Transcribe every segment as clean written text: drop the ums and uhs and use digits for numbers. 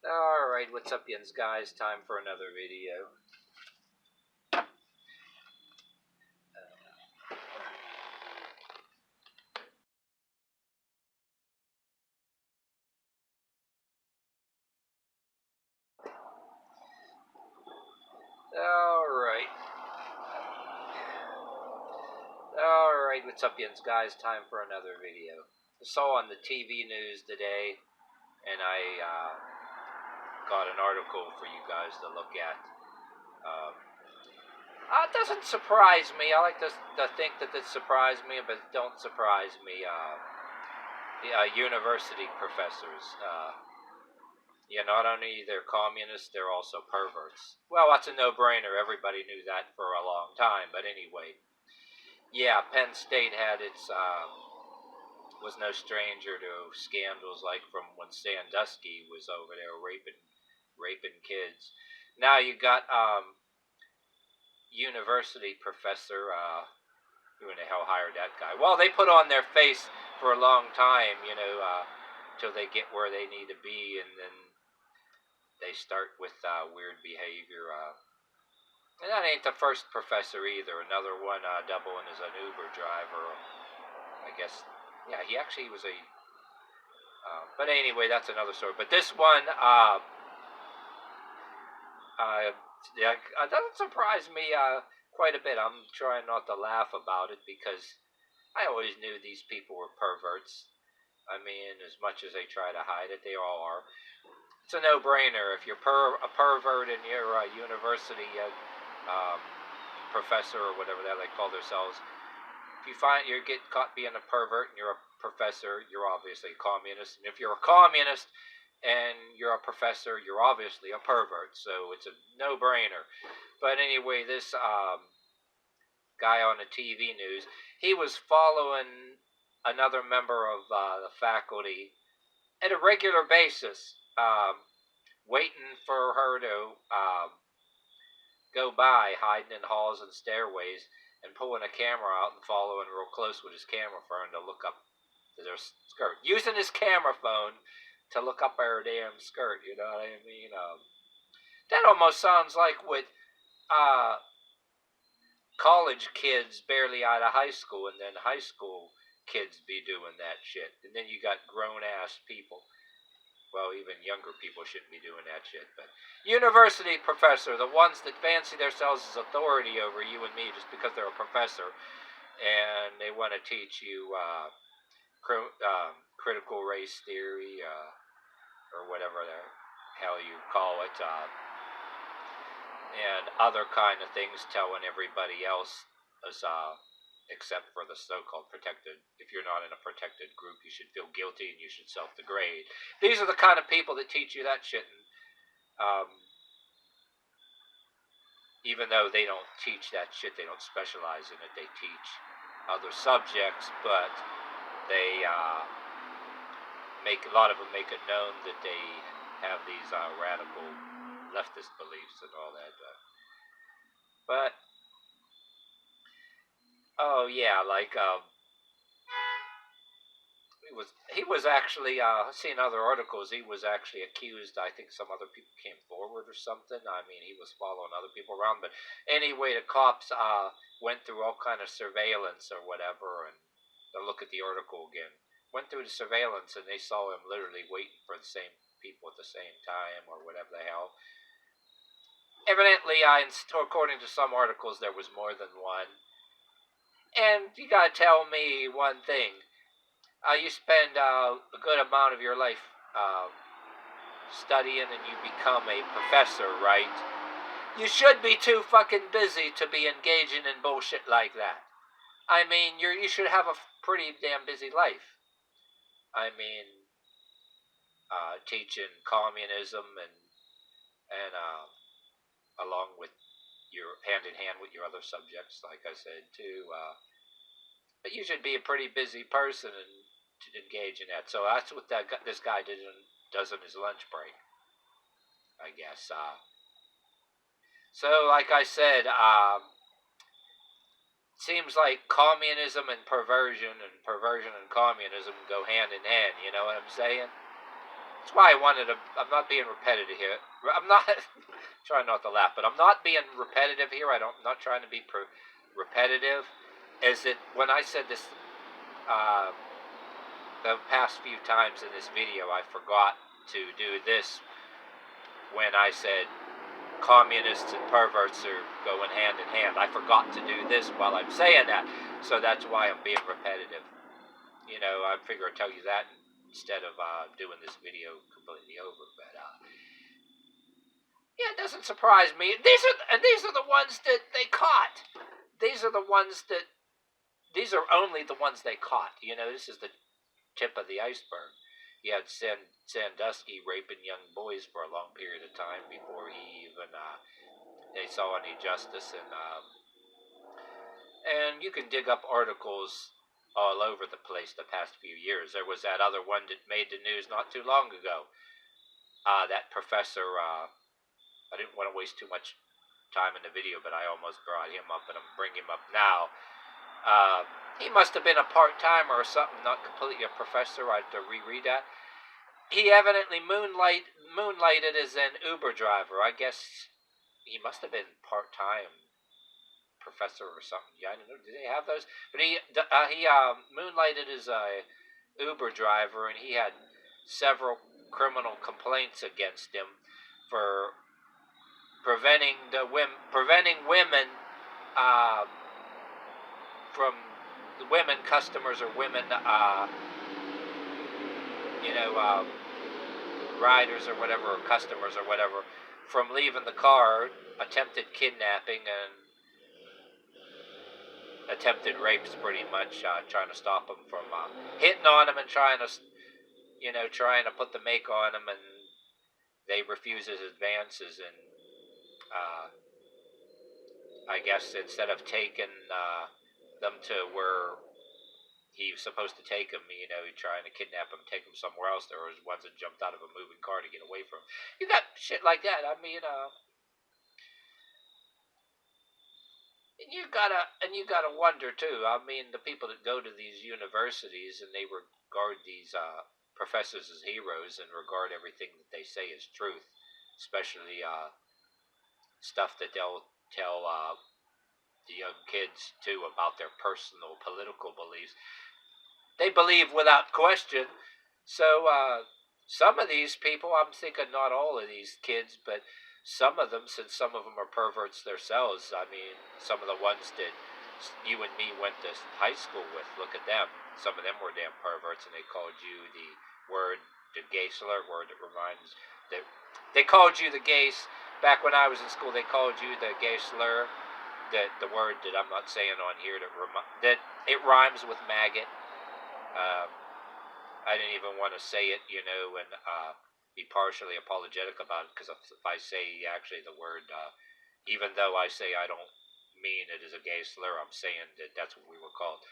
Alright, what's up, yins, guys? Time for another video. Alright, what's up, yins, guys? Time for another video. I saw on the TV news today, and I got an article for you guys to look at. It doesn't surprise me. I like to think that it surprised me, but it don't surprise me. University professors. Not only they're communists, they're also perverts. Well, that's a no-brainer. Everybody knew that for a long time. But anyway, yeah, Penn State had was no stranger to scandals like from when Sandusky was over there raping kids. Now you got university professor. Who in the hell hired that guy? Well, they put on their face for a long time, till they get where they need to be, and then they start with weird behavior. And that ain't the first professor either. Another one doubling as an Uber driver. I guess, yeah, he actually was a... but anyway, that's another story. But this one, it doesn't surprise me quite a bit. I'm trying not to laugh about it because I always knew these people were perverts. I mean, as much as they try to hide it, they all are. It's a no-brainer. If you're a pervert and you're a university professor or whatever that they call themselves, if you get caught being a pervert and you're a professor, you're obviously a communist. And if you're a communist and you're a professor, you're obviously a pervert. So it's a no-brainer. But anyway, this guy on the TV news, he was following another member of the faculty at a regular basis, waiting for her to go by, hiding in halls and stairways, and pulling a camera out and following real close with his camera phone to look up to their skirt. Using his camera phone to look up her damn skirt, you know what I mean? That almost sounds like what college kids barely out of high school, and then high school kids be doing that shit. And then you got grown-ass people. Well, even younger people shouldn't be doing that shit. But university professor, the ones that fancy themselves as authority over you and me just because they're a professor, and they want to teach you critical race theory, or whatever the hell you call it, and other kind of things, telling everybody else as except for the so-called protected. If you're not in a protected group, you should feel guilty and you should self-degrade. These are the kind of people that teach you that shit. And, even though they don't teach that shit, they don't specialize in it. They teach other subjects, but they make a lot of them make it known that they have these radical leftist beliefs and all that. But oh yeah, like he was actually seeing other articles. He was actually accused. I think some other people came forward or something. I mean, he was following other people around. But anyway, the cops went through all kind of surveillance or whatever, and to look at the article again. Went through the surveillance and they saw him literally waiting for the same people at the same time or whatever the hell. Evidently, according to some articles, there was more than one. And you gotta tell me one thing. You spend a good amount of your life studying and you become a professor, right? You should be too fucking busy to be engaging in bullshit like that. I mean, you should have a pretty damn busy life. I mean, teaching communism and along with your hand-in-hand with your other subjects, like I said, too. But you should be a pretty busy person and to engage in that. So that's what this guy does on his lunch break, I guess. So, like I said, seems like communism and perversion and communism go hand in hand. You know what I'm saying? That's why I wanted to. I'm not being repetitive here. I'm not trying not to laugh, but I'm not being repetitive here. I'm not trying to be repetitive. Is that when I said this uh, the past few times in this video, I forgot to do this when I said communists and perverts are going hand in hand. I forgot to do this while I'm saying that, so that's why I'm being repetitive. You know, I figure I'd tell you that instead of doing this video completely over. But yeah, it doesn't surprise me. These are the ones that they caught. These are the ones that. These are only the ones they caught. You know, this is the tip of the iceberg. He had Sandusky raping young boys for a long period of time before he even they saw any justice. And you can dig up articles all over the place the past few years. There was that other one that made the news not too long ago. That professor. I didn't want to waste too much time in the video, but I almost brought him up, and I'm bringing him up now. He must have been a part-timer or something, not completely a professor. I have to reread that. He evidently moonlighted as an Uber driver. I guess he must have been part-time professor or something. Yeah, I don't know. Do they have those? But he moonlighted as a Uber driver, and he had several criminal complaints against him for preventing women from the women customers or women riders or whatever, or customers or whatever, from leaving the car, attempted kidnapping and attempted rapes, pretty much, trying to stop them from hitting on him and trying to put the make on him, and they refuse his advances, and I guess instead of taking them to where he was supposed to take him, trying to kidnap him, take him somewhere else. There was ones that jumped out of a moving car to get away from him. You got shit like that. I mean, and you gotta wonder too. I mean, the people that go to these universities and they regard these professors as heroes and regard everything that they say as truth, especially stuff that they'll tell the young kids too about their personal political beliefs. They believe without question. So some of these people, I'm thinking not all of these kids, but some of them, since some of them are perverts themselves. I mean, some of the ones that you and me went to high school with, look at them. Some of them were damn perverts, and they called you the gay slur word that reminds that they called you the gays. Back when I was in school, they called you the gay slur. The word that I'm not saying on here that it rhymes with maggot. I didn't even want to say it, and be partially apologetic about it, because if I say actually the word, even though I say I don't mean it as a gay slur, I'm saying that that's what we were called.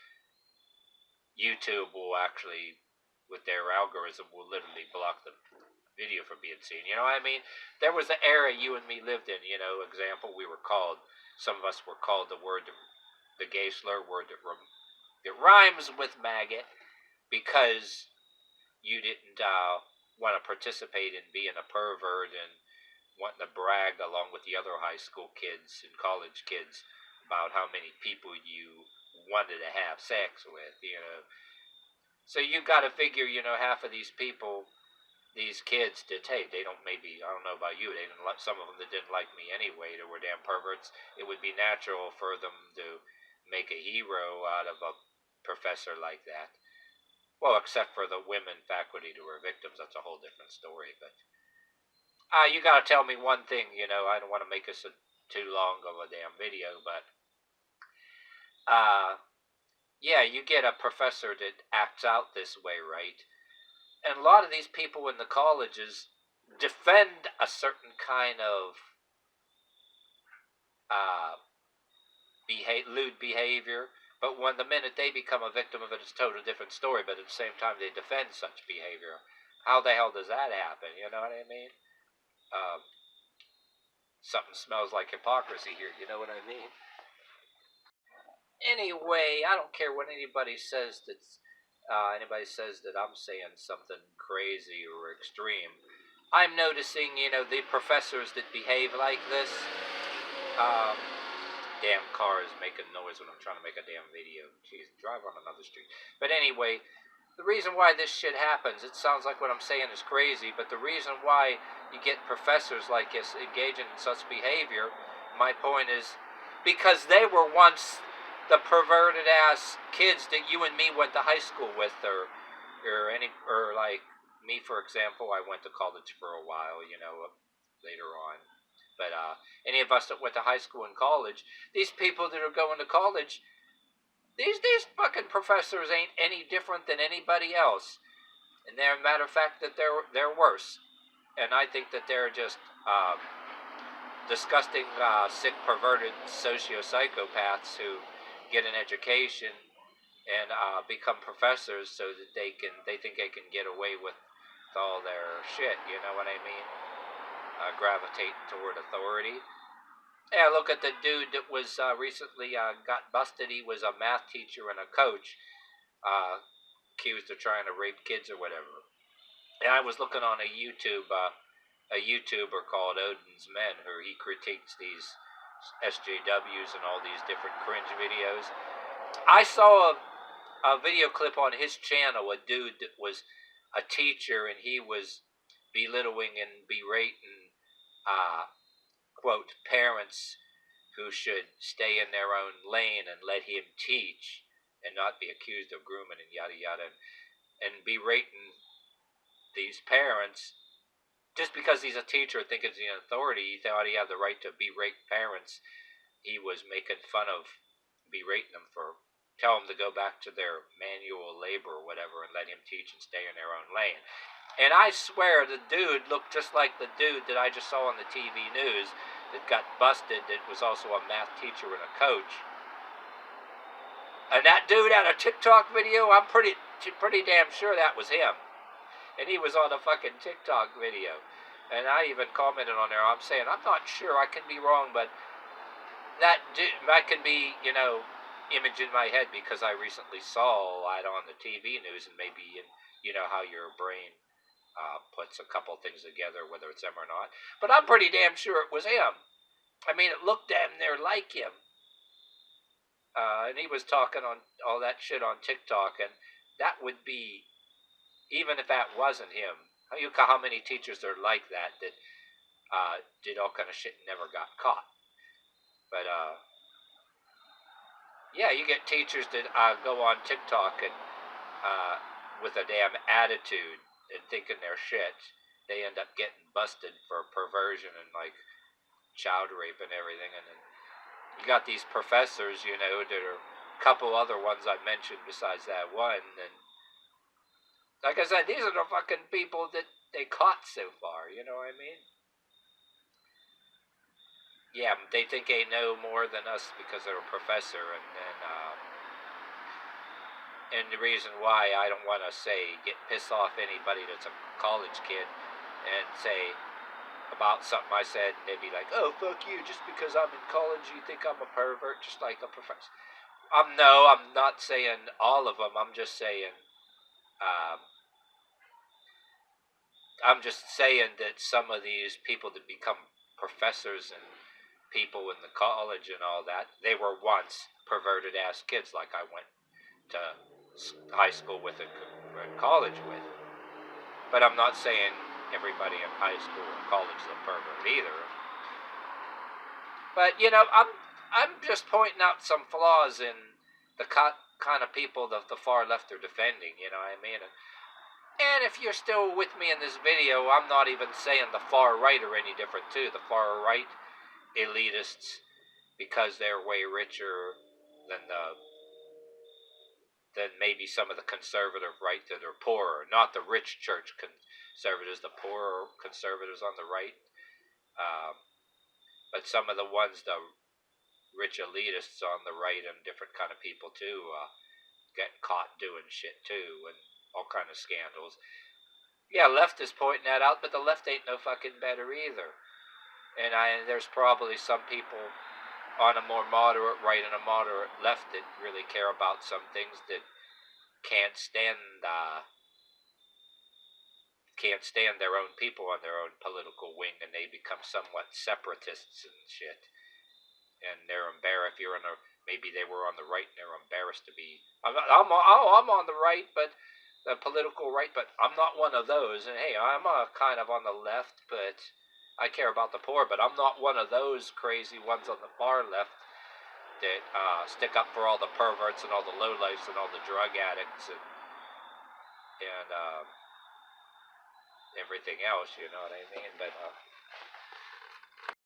YouTube will actually, with their algorithm, will literally block the video from being seen. You know what I mean? There was an era you and me lived in. Example, we were called. Some of us were called the gay slur word that rhymes with maggot, because you didn't want to participate in being a pervert and wanting to brag along with the other high school kids and college kids about how many people you wanted to have sex with. So you got to figure, half of these people, these kids did, hey, they don't, maybe, I don't know about you, they didn't like, some of them that didn't like me anyway, they were damn perverts. It would be natural for them to make a hero out of a professor like that. Well, except for the women faculty who were victims, that's a whole different story. But you gotta tell me one thing, I don't want to make this too long of a damn video, but yeah, you get a professor that acts out this way, right? And a lot of these people in the colleges defend a certain kind of lewd behavior, but when the minute they become a victim of it, it's a totally different story. But at the same time, they defend such behavior. How the hell does that happen? You know what I mean? Something smells like hypocrisy here. You know what I mean? Anyway, I don't care what anybody says that's Anybody says that I'm saying something crazy or extreme, I'm noticing, the professors that behave like this. Um, Damn car is making noise when I'm trying to make a damn video. Jeez, drive on another street. But anyway, the reason why this shit happens, it sounds like what I'm saying is crazy, but the reason why you get professors like this engaging in such behavior, my point is, because they were once the perverted ass kids that you and me went to high school with, or like me, for example. I went to college for a while, later on. But any of us that went to high school and college, these people that are going to college, these fucking professors ain't any different than anybody else. And they're a matter of fact that they're worse. And I think that they're just disgusting, sick, perverted socio-psychopaths who get an education and become professors so that they think they can get away with all their shit. You know what I mean? Gravitate toward authority. Yeah, look at the dude that was recently got busted. He was a math teacher and a coach, accused of trying to rape kids or whatever. And I was looking on a YouTuber called Odin's Men, who he critiques these SJWs and all these different cringe videos. I saw a video clip on his channel, a dude that was a teacher, and he was belittling and berating, quote, parents who should stay in their own lane and let him teach and not be accused of grooming and yada yada, and berating these parents just because he's a teacher thinking he's an authority. He thought he had the right to berate parents. He was making fun of berating them for tell them to go back to their manual labor or whatever and let him teach and stay in their own lane. And I swear the dude looked just like the dude that I just saw on the TV news that got busted, that was also a math teacher and a coach. And that dude had a TikTok video. I'm pretty damn sure that was him. And he was on a fucking TikTok video. And I even commented on there. I'm saying, I'm not sure, I can be wrong, but that can be, image in my head because I recently saw it on the TV news, and maybe, how your brain puts a couple things together, whether it's him or not. But I'm pretty damn sure it was him. I mean, it looked damn near like him. And he was talking on all that shit on TikTok, and that would be, even if that wasn't him, how many teachers are like that did all kind of shit and never got caught. But yeah, you get teachers that go on TikTok and with a damn attitude and thinking they're shit. They end up getting busted for perversion and like child rape and everything. And then you got these professors, that are a couple other ones I mentioned besides that one. And like I said, these are the fucking people that they caught so far. You know what I mean? Yeah, they think they know more than us because they're a professor, and the reason why I don't want to say get pissed off anybody that's a college kid and say about something I said, and they'd be like, "Oh, fuck you! Just because I'm in college, you think I'm a pervert, just like a professor." No, I'm not saying all of them. I'm just saying, that some of these people that become professors and people in the college and all that, they were once perverted ass kids like I went to high school with and college with. But I'm not saying everybody in high school or college is a pervert either. But I'm just pointing out some flaws in the kind of people that the far left are defending. You know what I mean? And if you're still with me in this video, I'm not even saying the far right are any different too. The far right elitists, because they're way richer than maybe some of the conservative right that are poorer. Not the rich church conservatives, the poorer conservatives on the right. But some of the ones, the rich elitists on the right, and different kind of people too, getting caught doing shit too, and all kind of scandals. Yeah, left is pointing that out, but the left ain't no fucking better either. And there's probably some people on a more moderate right and a moderate left that really care about some things that can't stand can't stand their own people on their own political wing, and they become somewhat separatists and shit. And they're embarrassed. If you're on the maybe they were on the right and they're embarrassed to be. I'm on the right, but the political right, but I'm not one of those. And hey, I'm kind of on the left, but I care about the poor, but I'm not one of those crazy ones on the far left that stick up for all the perverts and all the lowlifes and all the drug addicts and everything else. You know what I mean? But